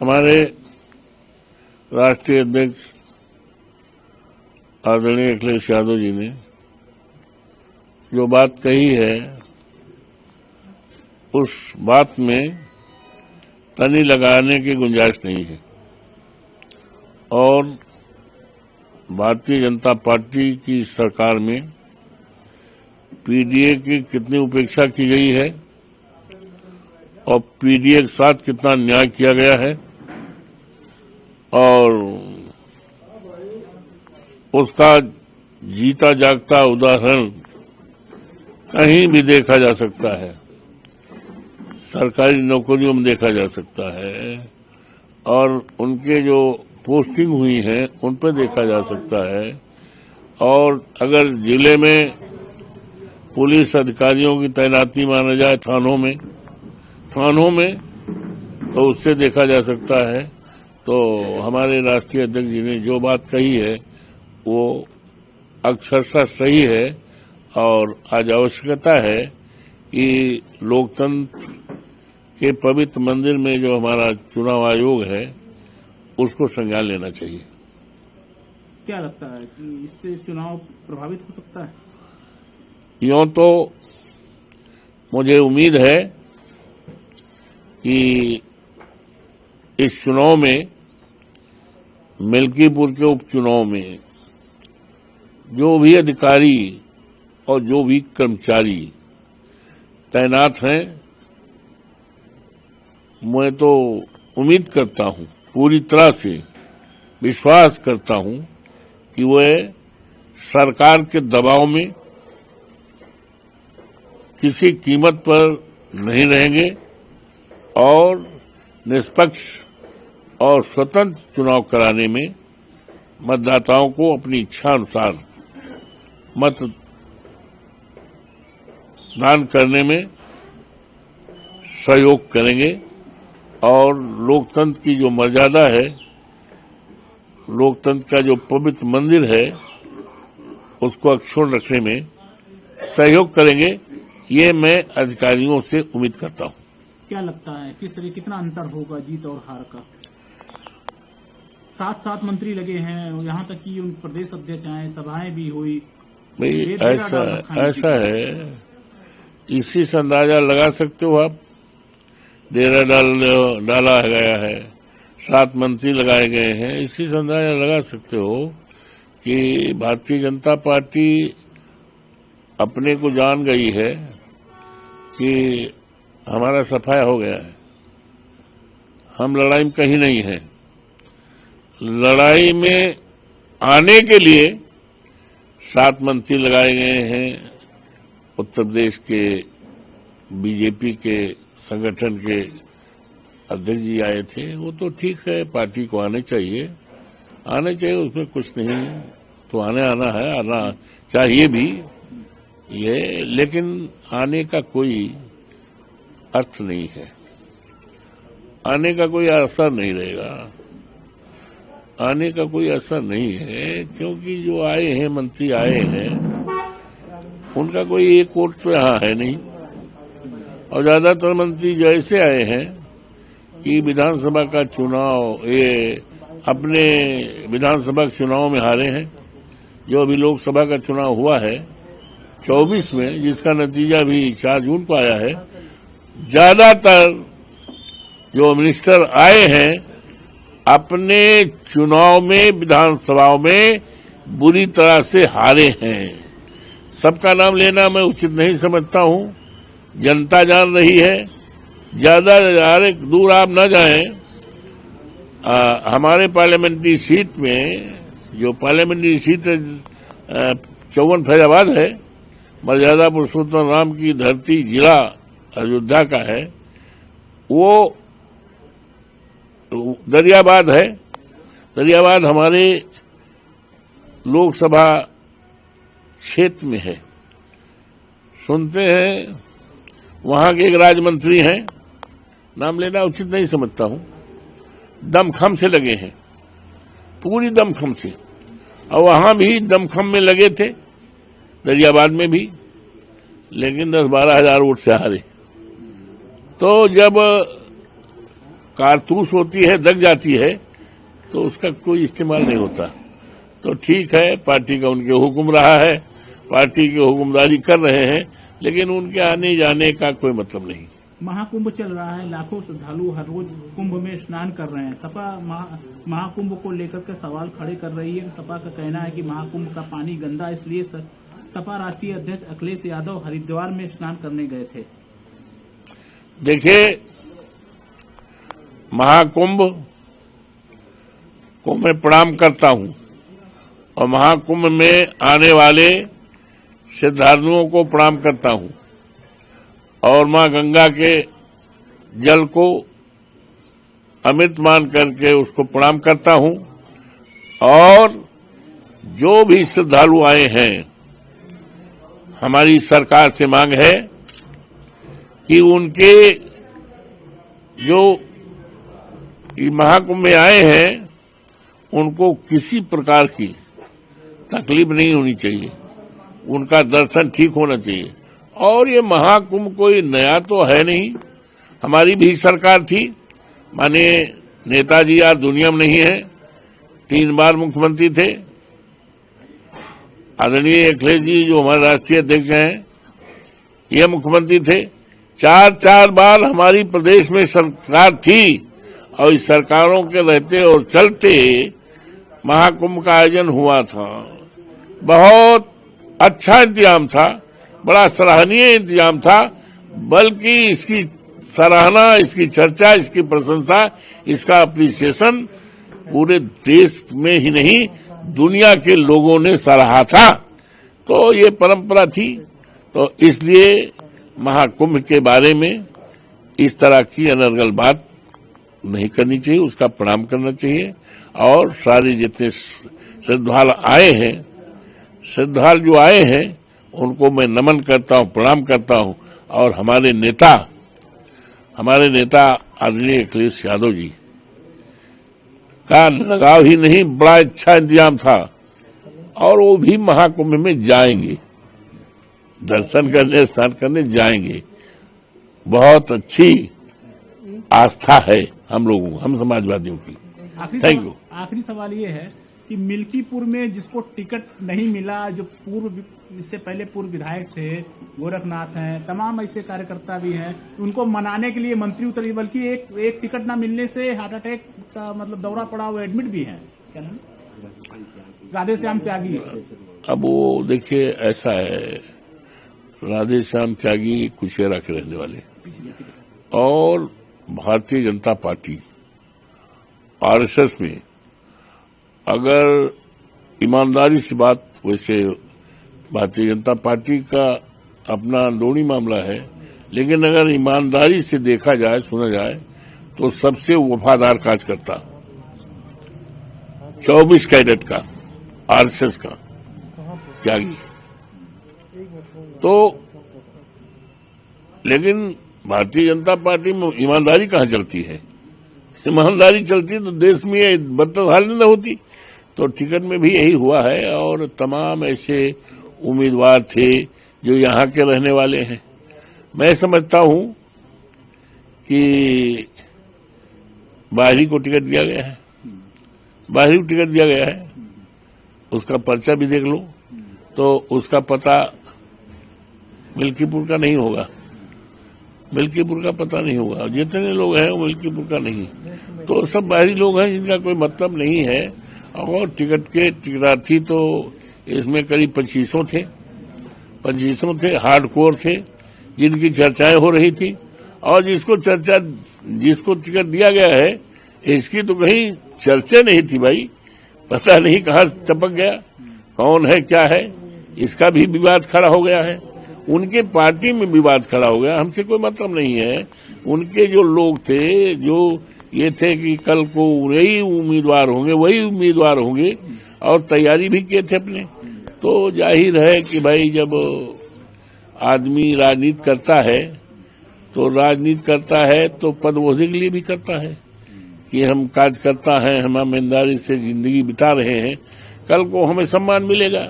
हमारे राष्ट्रीय अध्यक्ष आदरणीय अखिलेश यादव जी ने जो बात कही है, उस बात में तनी लगाने की गुंजाइश नहीं है और भारतीय जनता पार्टी की सरकार में पीडीए की कितनी उपेक्षा की गई है और पीडीए के साथ कितना न्याय किया गया है और उसका जीता जागता उदाहरण कहीं भी देखा जा सकता है। सरकारी नौकरियों में देखा जा सकता है और उनके जो पोस्टिंग हुई है उन पर देखा जा सकता है। और अगर जिले में पुलिस अधिकारियों की तैनाती माना जाए थानों में तो उससे देखा जा सकता है। तो हमारे राष्ट्रीय अध्यक्ष जी ने जो बात कही है वो अक्षरशः सही है और आज आवश्यकता है कि लोकतंत्र के पवित्र मंदिर में जो हमारा चुनाव आयोग है उसको संज्ञान लेना चाहिए। क्या लगता है कि इससे चुनाव प्रभावित हो सकता है? यूं तो मुझे उम्मीद है कि इस चुनाव में, मिल्कीपुर के उपचुनाव में जो भी अधिकारी और जो भी कर्मचारी तैनात हैं, मैं तो उम्मीद करता हूं, पूरी तरह से विश्वास करता हूं कि वे सरकार के दबाव में किसी कीमत पर नहीं रहेंगे और निष्पक्ष और स्वतंत्र चुनाव कराने में मतदाताओं को अपनी इच्छा अनुसार मतदान करने में सहयोग करेंगे और लोकतंत्र की जो मर्यादा है, लोकतंत्र का जो पवित्र मंदिर है, उसको अक्षुण्ण रखने में सहयोग करेंगे। ये मैं अधिकारियों से उम्मीद करता हूं। क्या लगता है कितना अंतर होगा जीत और हार का? 7 मंत्री लगे हैं, यहाँ तक कि उन प्रदेश अध्यक्ष आए, सभाएं भी हुई। भाई ऐसा है, इसी से अंदाजा लगा सकते हो आप। डेरा डाला गया है, 7 मंत्री लगाए गए हैं, इसी से अंदाजा लगा सकते हो कि भारतीय जनता पार्टी अपने को जान गई है कि हमारा सफाया हो गया है, हम लड़ाई में कहीं नहीं हैं। लड़ाई में आने के लिए 7 मंत्री लगाए गए हैं। उत्तर प्रदेश के बीजेपी के संगठन के अध्यक्ष जी आए थे, वो तो ठीक है, पार्टी को आने चाहिए, उसमें कुछ नहीं है, तो आना है, आना चाहिए भी ये, लेकिन आने का कोई अर्थ नहीं है, आने का कोई असर नहीं रहेगा, आने का कोई असर नहीं है, क्योंकि जो आए हैं, मंत्री आए हैं, उनका कोई एक वोट तो यहाँ है नहीं। और ज्यादातर मंत्री जो ऐसे आए हैं कि विधानसभा का चुनाव, ये अपने विधानसभा के चुनाव में हारे हैं। जो अभी लोकसभा का चुनाव हुआ है 24 में, जिसका नतीजा भी 4 जून को आया है, ज्यादातर जो मिनिस्टर आए हैं अपने चुनाव में, विधानसभाओं में बुरी तरह से हारे हैं। सबका नाम लेना मैं उचित नहीं समझता हूं, जनता जान रही है। ज्यादा दूर आप न जाएं। हमारे पार्लियामेंट्री सीट में, जो पार्लियामेंट्री सीट 54 फैजाबाद है, मर्यादा पुरुषोत्तम राम की धरती जिला अयोध्या का है, वो दरियाबाद है। दरियाबाद हमारे लोकसभा क्षेत्र में है। सुनते हैं वहां के एक राज्य मंत्री हैं, नाम लेना उचित नहीं समझता हूं, दमखम से लगे हैं, पूरी दमखम से, और वहां भी दमखम में लगे थे, दरियाबाद में भी, लेकिन 10-12 हजार वोट से हारे। तो जब कारतूस होती है, दग जाती है, तो उसका कोई इस्तेमाल नहीं होता। तो ठीक है, पार्टी का उनके हुक्म रहा है, पार्टी की हुक्मदारी कर रहे हैं, लेकिन उनके आने जाने का कोई मतलब नहीं। महाकुंभ चल रहा है, लाखों श्रद्धालु हर रोज कुंभ में स्नान कर रहे हैं। सपा महाकुंभ को लेकर के सवाल खड़े कर रही है। सपा का कहना है कि महाकुंभ का पानी गंदा, इसलिए सपा राष्ट्रीय अध्यक्ष अखिलेश यादव हरिद्वार में स्नान करने गए थे। देखिए, महाकुंभ को मैं प्रणाम करता हूं और महाकुंभ में आने वाले श्रद्धालुओं को प्रणाम करता हूं और मां गंगा के जल को अमृत मान करके उसको प्रणाम करता हूं। और जो भी श्रद्धालु आए हैं, हमारी सरकार से मांग है कि उनके जो महाकुंभ में आए हैं उनको किसी प्रकार की तकलीफ नहीं होनी चाहिए, उनका दर्शन ठीक होना चाहिए। और ये महाकुंभ कोई नया तो है नहीं, हमारी भी सरकार थी, माने नेताजी यार दुनिया में नहीं है, 3 बार मुख्यमंत्री थे। आदरणीय अखिलेश जी जो हमारे राष्ट्रीय अध्यक्ष हैं, ये मुख्यमंत्री थे। 4 बार हमारी प्रदेश में सरकार थी और इस सरकारों के रहते और चलते महाकुंभ का आयोजन हुआ था। बहुत अच्छा इंतजाम था, बड़ा सराहनीय इंतजाम था, बल्कि इसकी सराहना, इसकी चर्चा, इसकी प्रशंसा, इसका अप्रिसिएशन पूरे देश में ही नहीं दुनिया के लोगों ने सराहा था। तो ये परंपरा थी, तो इसलिए महाकुंभ के बारे में इस तरह की अनर्गल बात नहीं करनी चाहिए, उसका प्रणाम करना चाहिए। और सारे जितने श्रद्धालु आए हैं, श्रद्धालु जो आए हैं उनको मैं नमन करता हूं, प्रणाम करता हूं। और हमारे नेता आदरणीय अखिलेश यादव जी का लगाव ही नहीं, बड़ा अच्छा इंतजाम था और वो भी महाकुंभ में जाएंगे, दर्शन करने, स्नान करने जाएंगे। बहुत अच्छी आस्था है हम लोगों, हम समाजवादियों की। Thank you. आखिरी सवाल ये है कि मिल्कीपुर में जिसको टिकट नहीं मिला, जो इससे पहले पूर्व विधायक थे, गोरखनाथ हैं, तमाम ऐसे कार्यकर्ता भी हैं, उनको मनाने के लिए मंत्री उतरे, बल्कि एक टिकट ना मिलने से हार्ट अटैक का मतलब दौरा पड़ा, वो एडमिट भी हैं। क्या नाम? राधेश्याम त्यागी। अब वो देखिए, ऐसा है, राधेश्याम त्यागी कुशेरा के रहने वाले और भारतीय जनता पार्टी आरएसएस में अगर ईमानदारी से बात, वैसे भारतीय जनता पार्टी का अपना अंदरूनी मामला है, लेकिन अगर ईमानदारी से देखा जाए, सुना जाए, तो सबसे वफादार कार्यकर्ता 24 कैडेट का आरएसएस का त्यागी। तो लेकिन भारतीय जनता पार्टी में ईमानदारी कहाँ चलती है? ईमानदारी चलती तो देश में बदहाली न होती। तो टिकट में भी यही हुआ है और तमाम ऐसे उम्मीदवार थे जो यहाँ के रहने वाले हैं। मैं समझता हूँ कि बाहरी को टिकट दिया गया है, बाहरी को टिकट दिया गया है, उसका पर्चा भी देख लो तो उसका पता मिल्कीपुर का नहीं होगा, मिल्कीपुर का पता नहीं होगा। जितने लोग हैं वो मिल्कीपुर का नहीं, तो सब बाहरी लोग हैं जिनका कोई मतलब नहीं है। और टिकट के टिकटार्थी तो इसमें करीब 2500 थे, हार्डकोर थे, जिनकी चर्चाएं हो रही थी। और जिसको टिकट दिया गया है, इसकी तो कहीं चर्चा नहीं थी भाई, पता नहीं कहाँ टपक गया, कौन है क्या है, इसका भी विवाद खड़ा हो गया है। उनके पार्टी में विवाद खड़ा हो गया, हमसे कोई मतलब नहीं है। उनके जो लोग थे, जो ये थे कि कल को वही उम्मीदवार होंगे और तैयारी भी किए थे अपने। तो जाहिर है कि भाई जब आदमी राजनीति करता है तो पद वोहदे के लिए भी करता है कि हम कार्यकर्ता हैं, हम ईमानदारी से जिंदगी बिता रहे हैं, कल को हमें सम्मान मिलेगा।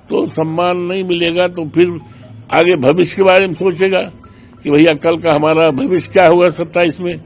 तो सम्मान नहीं मिलेगा तो फिर आगे भविष्य के बारे में सोचेगा कि भैया कल का हमारा भविष्य क्या होगा 27 में।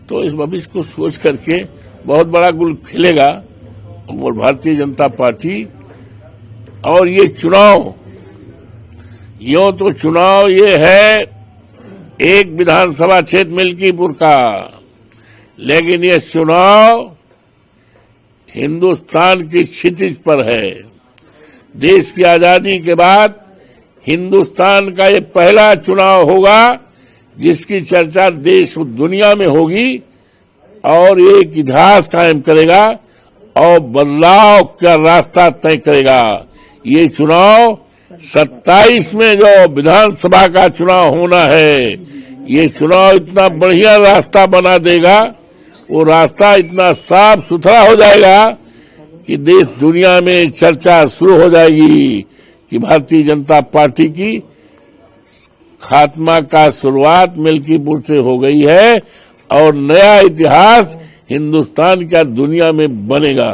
तो इस भविष्य को सोच करके बहुत बड़ा गुल खिलेगा और भारतीय जनता पार्टी। और ये चुनाव, यूं तो चुनाव ये है एक विधानसभा क्षेत्र मिल्कीपुर का, लेकिन ये चुनाव हिंदुस्तान की क्षितिज पर है। देश की आजादी के बाद हिंदुस्तान का ये पहला चुनाव होगा जिसकी चर्चा देश और दुनिया में होगी और एक इतिहास कायम करेगा और बदलाव का रास्ता तय करेगा। ये चुनाव 27 में जो विधानसभा का चुनाव होना है, ये चुनाव इतना बढ़िया रास्ता बना देगा, वो रास्ता इतना साफ सुथरा हो जाएगा कि देश दुनिया में चर्चा शुरू हो जाएगी कि भारतीय जनता पार्टी की खात्मा का शुरुआत मिल्कीपुर से हो गई है और नया इतिहास हिंदुस्तान का दुनिया में बनेगा।